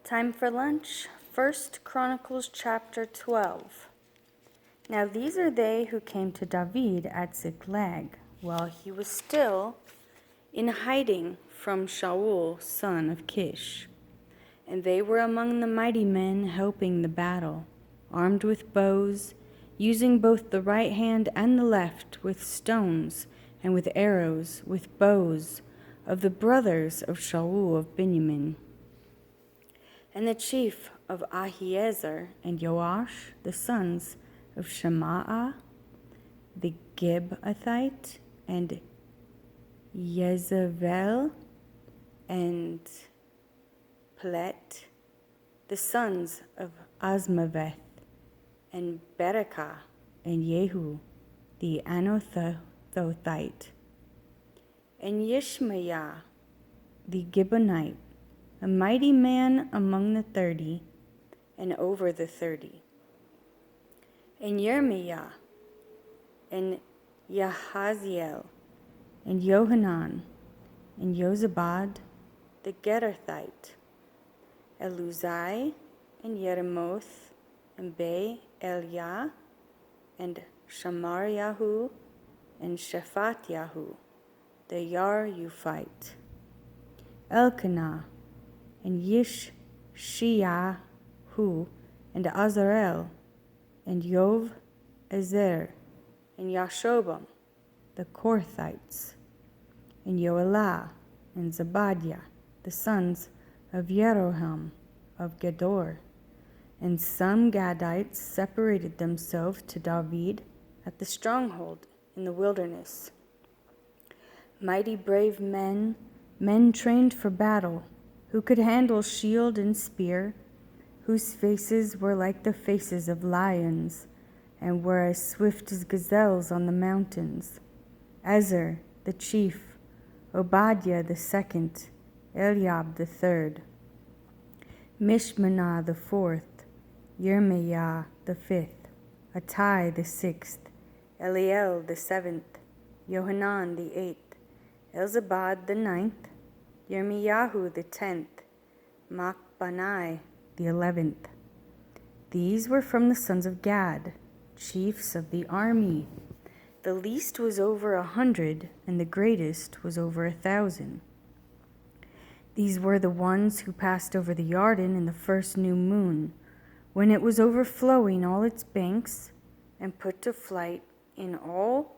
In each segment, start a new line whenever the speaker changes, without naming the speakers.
Time for lunch. 1 Chronicles chapter 12. Now these are they who came to David at Ziklag, while he was still in hiding from Shaul, son of Kish. And they were among the mighty men helping the battle, armed with bows, using both the right hand and the left, with stones and with arrows, with bows, of the brothers of Shaul of Benjamin. And the chief of Ahiezer and Joash, the sons of Shemaah, the Gibeathite, and Jezebel, and Pelet, the sons of Azmaveth, and Berekah, and Jehu, the Anathothite, and Yishmaiah, the Gibeonite, a mighty man among the 30, and over the 30, and Yirmiah, and Yahaziel, and Johanan, and Jozabad, the Gerathite, Eluzai, and Yeremoth, and Be-Eliah, and Shamariahu, and Shaphatyahu, the Yaruphite, Elkanah, and Yishshiyahu, and Azarel, and Yov Ezer, and Yashobam, the Korthites, and Yoelah, and Zebadiah, the sons of Jeroham of Gedor. And some Gadites separated themselves to David at the stronghold in the wilderness. Mighty brave men trained for battle, who could handle shield and spear, whose faces were like the faces of lions, and were as swift as gazelles on the mountains. Ezer the chief, Obadiah the second, Eliab the third, Mishmanah the fourth, Yirmiah the fifth, Attai the sixth, Eliel the seventh, Johanan the eighth, Elzabad the ninth, Yirmiyahu the 10th, Machbanai the 11th. These were from the sons of Gad, chiefs of the army. The least was over 100, and the greatest was over 1,000. These were the ones who passed over the Jordan in the first new moon, when it was overflowing all its banks, and put to flight in all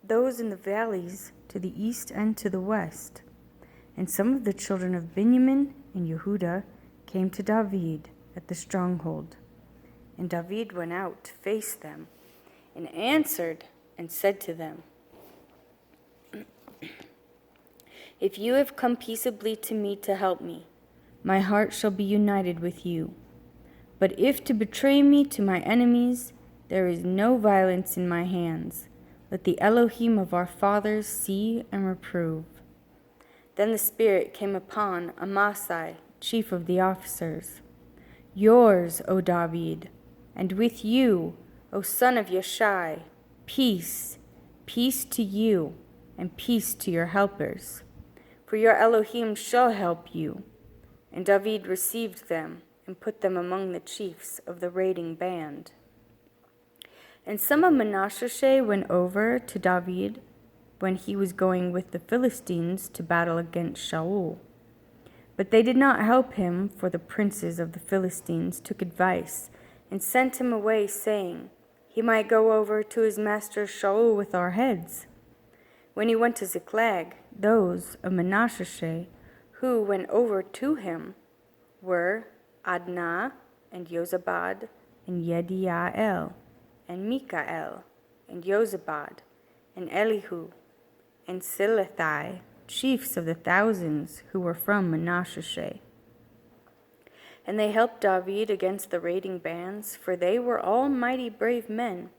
those in the valleys to the east and to the west. And some of the children of Benjamin and Yehudah came to David at the stronghold. And David went out to face them, and answered and said to them, If you have come peaceably to me to help me, my heart shall be united with you. But if to betray me to my enemies, there is no violence in my hands. Let the Elohim of our fathers see and reprove. Then the Spirit came upon Amasai, chief of the officers. Yours, O David, and with you, O son of Yeshai, peace, peace to you, and peace to your helpers. For your Elohim shall help you. And David received them, and put them among the chiefs of the raiding band. And some of Manasseh went over to David when he was going with the Philistines to battle against Shaul. But they did not help him, for the princes of the Philistines took advice and sent him away, saying, He might go over to his master Shaul with our heads. When he went to Ziklag, those of Manasseh who went over to him were Adnah, and Jozabad, and Yediael, and Mikael, and Jozabad, and Elihu, and Silethai, chiefs of the thousands who were from Manasseh. And they helped David against the raiding bands, for they were all mighty brave men,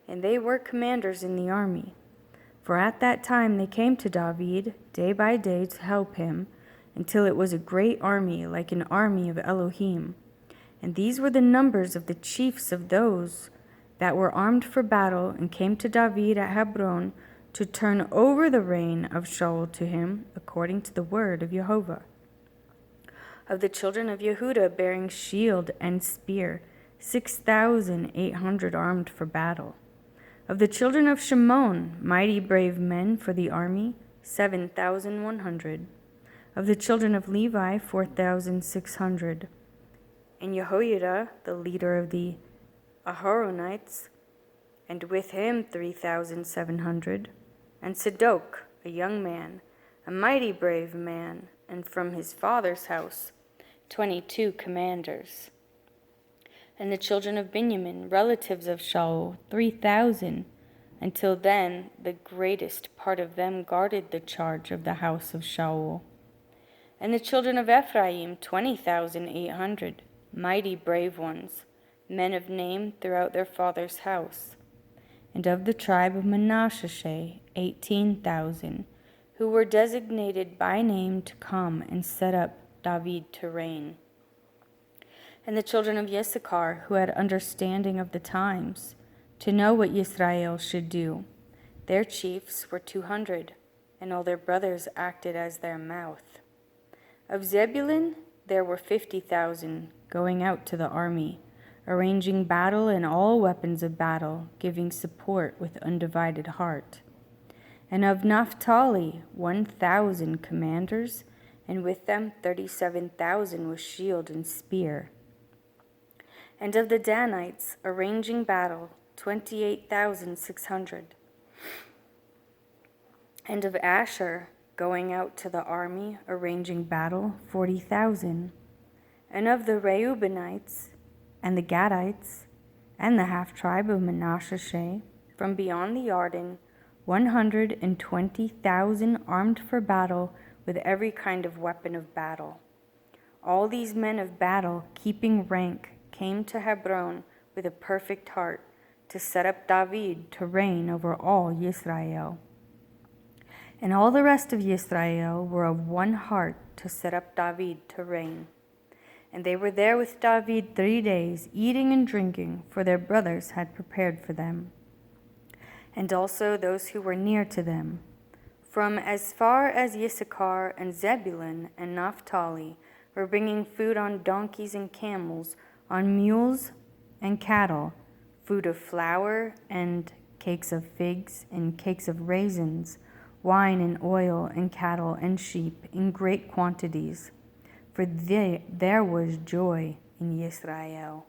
and they were commanders in the army. For at that time they came to David day by day to help him, until it was a great army, like an army of Elohim. And these were the numbers of the chiefs of those that were armed for battle, and came to David at Hebron to turn over the reign of Shaul to him, according to the word of Jehovah. Of the children of Yehuda bearing shield and spear, 6,800 armed for battle. Of the children of Shimon, mighty brave men for the army, 7,100. Of the children of Levi, 4,600. And Jehoiada, the leader of the Aharonites, and with him 3,700. And Sadok, a young man, a mighty brave man, and from his father's house 22 commanders. And the children of Benjamin, relatives of Shaul, 3,000. Until then, the greatest part of them guarded the charge of the house of Shaul. And the children of Ephraim, 20,800, mighty brave ones, men of name throughout their father's house. And of the tribe of Manasseh, 18,000, who were designated by name to come and set up David to reign. And the children of Issachar, who had understanding of the times, to know what Israel should do. Their chiefs were 200, and all their brothers acted as their mouth. Of Zebulun, there were 50,000 going out to the army, arranging battle and all weapons of battle, giving support with undivided heart. And of Naphtali, 1,000 commanders, and with them 37,000 with shield and spear. And of the Danites, arranging battle, 28,600. And of Asher, going out to the army, arranging battle, 40,000. And of the Reubenites, and the Gadites, and the half-tribe of Manasseh, from beyond the Jordan, 120,000 armed for battle with every kind of weapon of battle. All these men of battle, keeping rank, came to Hebron with a perfect heart to set up David to reign over all Israel. And all the rest of Israel were of one heart to set up David to reign. And they were there with David 3 days, eating and drinking, for their brothers had prepared for them. And also those who were near to them. From as far as Issachar and Zebulun and Naphtali were bringing food on donkeys and camels, on mules and cattle, food of flour and cakes of figs and cakes of raisins, wine and oil and cattle and sheep in great quantities. For there was joy in Israel.